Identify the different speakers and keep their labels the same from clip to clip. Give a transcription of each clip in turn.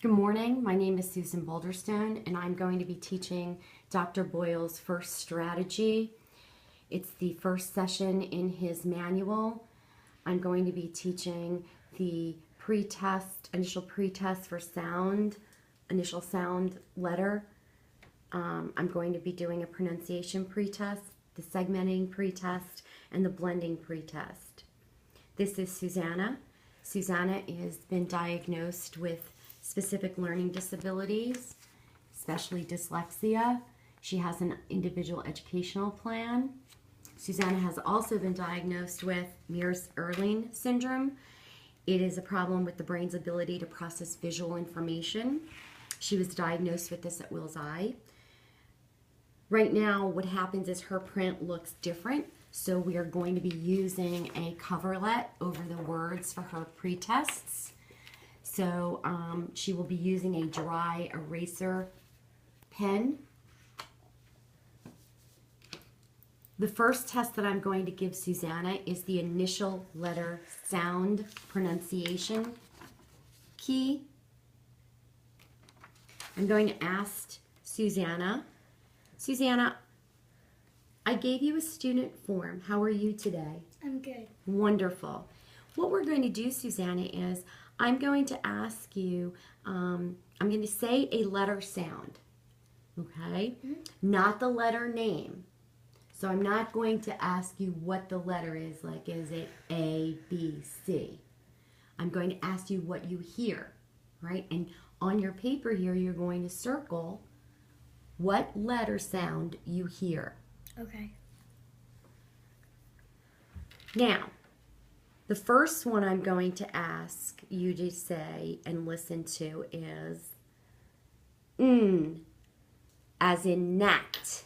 Speaker 1: Good morning. My name is Susan Boulderstone, and I'm going to be teaching Dr. Boyle's first strategy. It's the first session in his manual. I'm going to be teaching the initial pretest for sound, initial sound letter. I'm going to be doing a pronunciation pretest, the segmenting pretest, and the blending pretest. This is Susanna. Susanna has been diagnosed with specific learning disabilities, especially dyslexia. She has an individual educational plan. Susanna has also been diagnosed with Mears-Erling syndrome. It is a problem with the brain's ability to process visual information. She was diagnosed with this at Will's Eye. Right now, what happens is her print looks different, so we are going to be using a coverlet over the words for her pretests. So she will be using a dry eraser pen. The first test that I'm going to give Susanna is the initial letter sound pronunciation key. I'm going to ask Susanna, I gave you a student form. How are you today?
Speaker 2: I'm good.
Speaker 1: Wonderful. What we're going to do, Susanna, is I'm going to ask you, I'm going to say a letter sound, okay? Mm-hmm. Not the letter name. So I'm not going to ask you what the letter is, like is it A, B, C. I'm going to ask you what you hear, right? And on your paper here, you're going to circle what letter sound you hear.
Speaker 2: Okay.
Speaker 1: Now, the first one I'm going to ask you to say and listen to is as in gnat.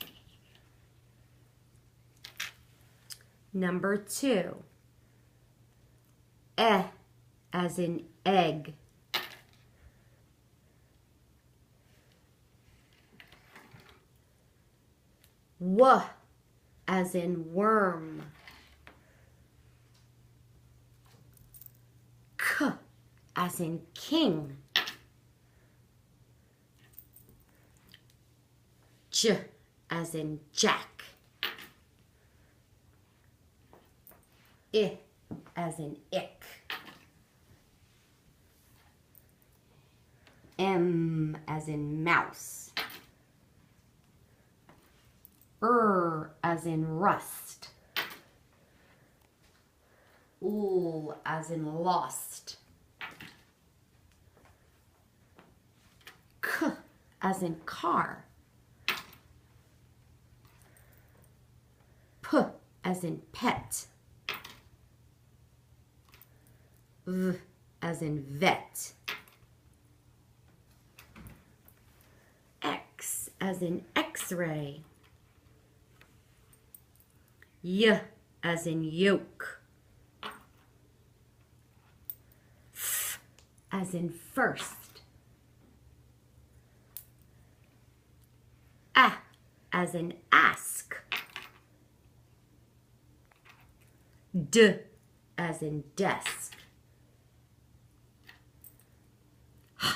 Speaker 1: Number 2, as in egg. W as in worm. K as in king. J as in jack. I as in ick. M as in mouse. As in rust. L as in lost. K as in car. P as in pet. V as in vet. X as in x-ray. Y as in yolk. F as in first. A as in ask. D as in desk. H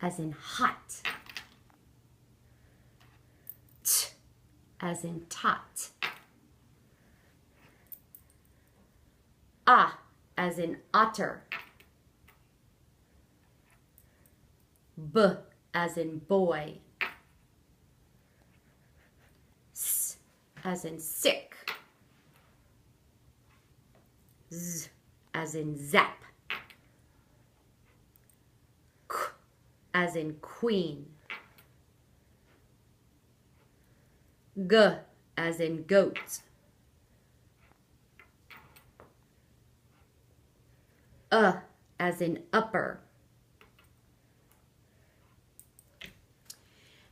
Speaker 1: as in hot. T as in tot. A as in otter. B as in boy. S as in sick. Z as in zap. K as in queen. G as in goat. As in upper.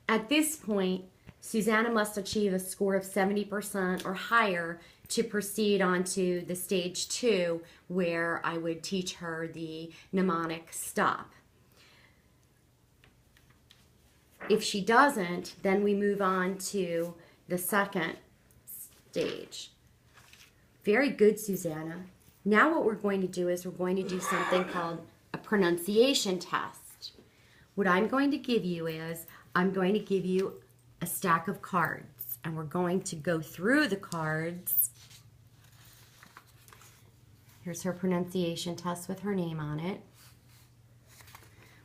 Speaker 1: At this point, Susanna must achieve a score of 70% or higher to proceed on to the stage 2, where I would teach her the mnemonic stop. If she doesn't, then we move on to the second stage. Very good, Susanna. Now what we're going to do is we're going to do something called a pronunciation test. What I'm going to give you is, I'm going to give you a stack of cards, and we're going to go through the cards. Here's her pronunciation test with her name on it.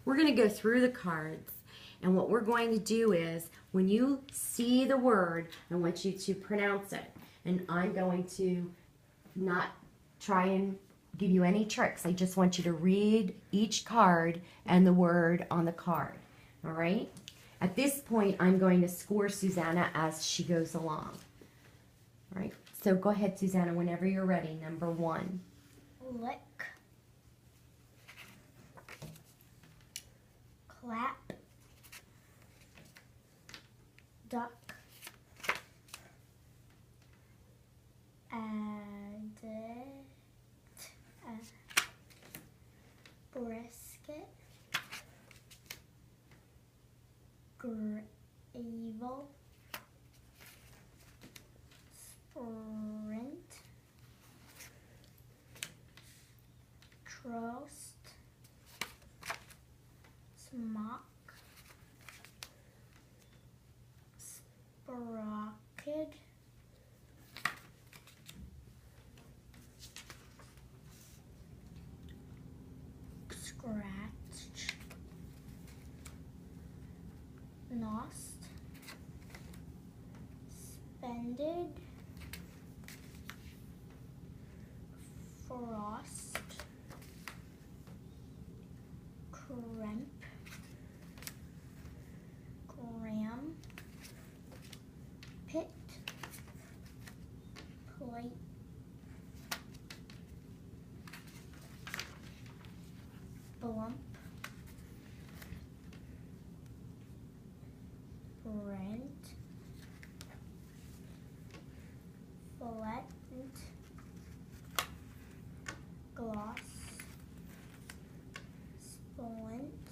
Speaker 1: We're going to go through the cards, and what we're going to do is, when you see the word, I want you to pronounce it. And I'm going to not try and give you any tricks. I just want you to read each card and the word on the card. All right? At this point, I'm going to score Susanna as she goes along. All right? So go ahead, Susanna, whenever you're ready. Number 1.
Speaker 2: Lick. Clap. Duck. Brisket. Gravel. Sprint. Trost. Smock. Sprocket. Scratch. Nost. Spended. Frost. Crimp. Gram. Pit. Plate. Blump. Brent. Flattened. Gloss. Splint.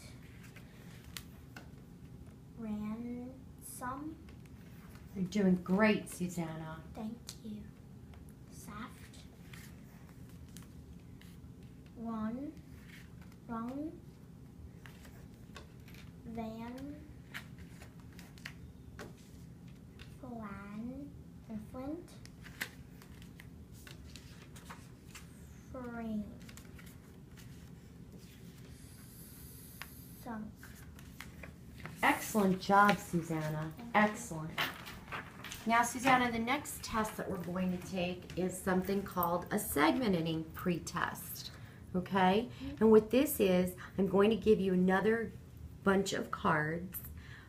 Speaker 2: Ransom.
Speaker 1: You're doing great, Susanna.
Speaker 2: Thank you. Saft. Run. Rung. Van. Flan. Flint. Frame. Sunk.
Speaker 1: Excellent job, Susanna. Excellent. Now, Susanna, the next test that we're going to take is something called a segmenting pretest. Okay? And what this is, I'm going to give you another bunch of cards.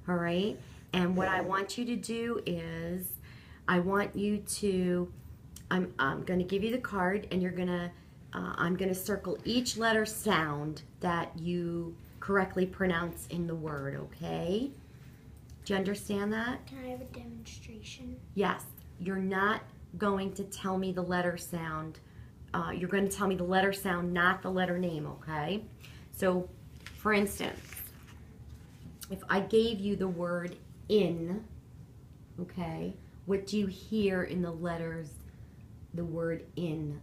Speaker 1: All right? And what I want you to do is, I want you to, I'm going to give you the card, and you're going to, I'm going to circle each letter sound that you correctly pronounce in the word, okay? Do you understand that?
Speaker 2: Can I have a demonstration?
Speaker 1: Yes. You're not going to tell me the letter sound. You're going to tell me the letter sound, not the letter name, okay? So, for instance, if I gave you the word in, okay, what do you hear in the letters, the word in?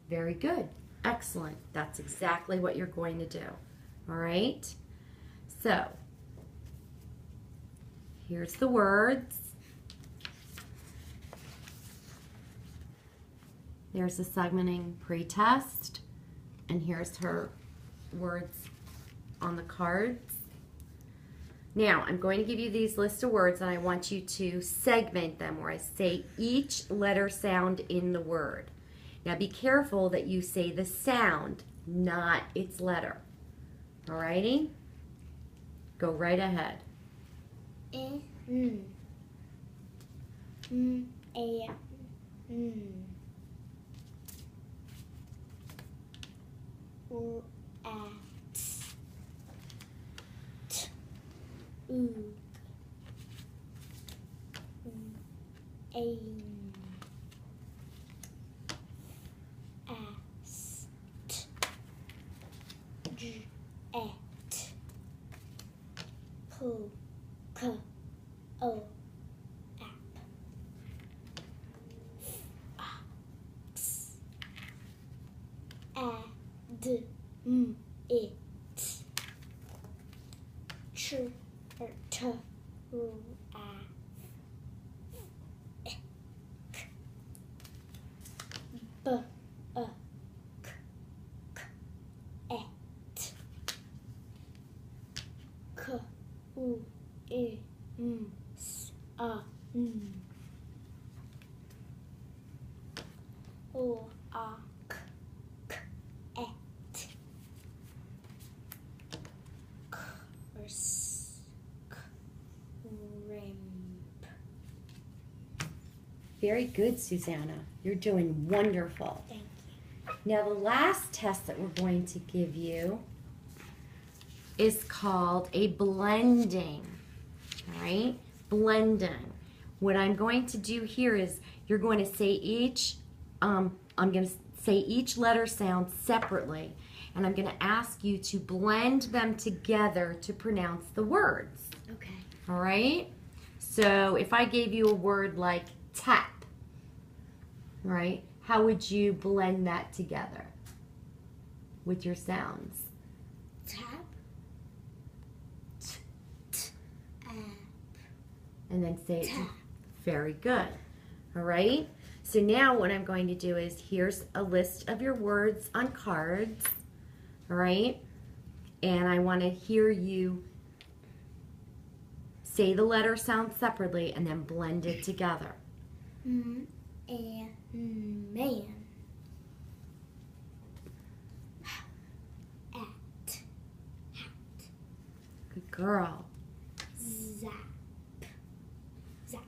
Speaker 1: Very good. Excellent. That's exactly what you're going to do. All right? So, here's the words. There's the segmenting pretest. And here's her words on the cards. Now, I'm going to give you these list of words, and I want you to segment them where I say each letter sound in the word. Now, be careful that you say the sound, not its letter. Alrighty? Go right ahead.
Speaker 2: A, a, u, at, t, u, ain, as, t, j, at, p, k, o, app, x, a, d, it, ch, t, a, k, b, k, et, k, u, I, s, n, o, k, et, k, s, rimp.
Speaker 1: Very good, Susanna. You're doing wonderful.
Speaker 2: Thank you.
Speaker 1: Now, the last test that we're going to give you is called a blending. All right? Blending. What I'm going to do here is you're going to say each, I'm going to say each letter sound separately, and I'm going to ask you to blend them together to pronounce the words.
Speaker 2: Okay.
Speaker 1: All right? So if I gave you a word like tap, right? How would you blend that together with your sounds?
Speaker 2: Tap. App.
Speaker 1: And then say it.
Speaker 2: Tap.
Speaker 1: Very good. All right? So now what I'm going to do is here's a list of your words on cards. All right? And I want to hear you say the letter sound separately and then blend it together.
Speaker 2: And man. At. Hat.
Speaker 1: Good girl.
Speaker 2: Zap. Zap.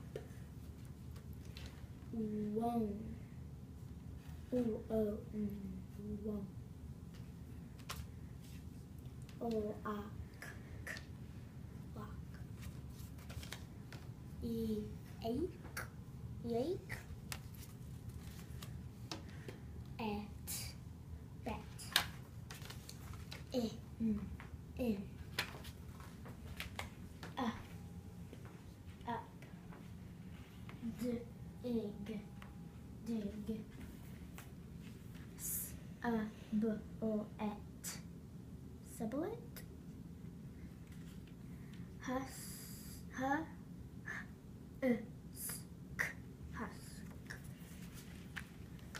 Speaker 2: Wone. Wone. K. Lock. Ache. Yake. At. Bet. In. Up. Dig. Sablet. Sablet. Husk.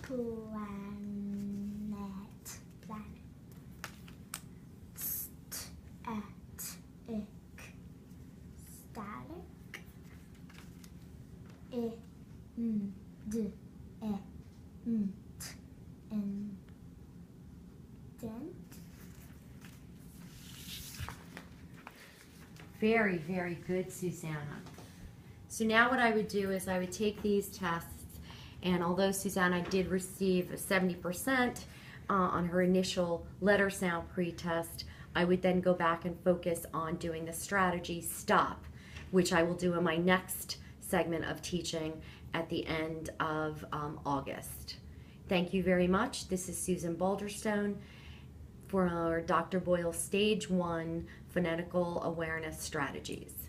Speaker 2: Planet. Static. Static. Indent.
Speaker 1: Very, very good, Susanna. So now what I would do is I would take these tests, and although Susanna did receive a 70% on her initial letter sound pre-test, I would then go back and focus on doing the strategy stop, which I will do in my next segment of teaching at the end of August. Thank you very much. This is Susan Boulderstone for our Dr. Boyle Stage 1 Phonetical Awareness Strategies.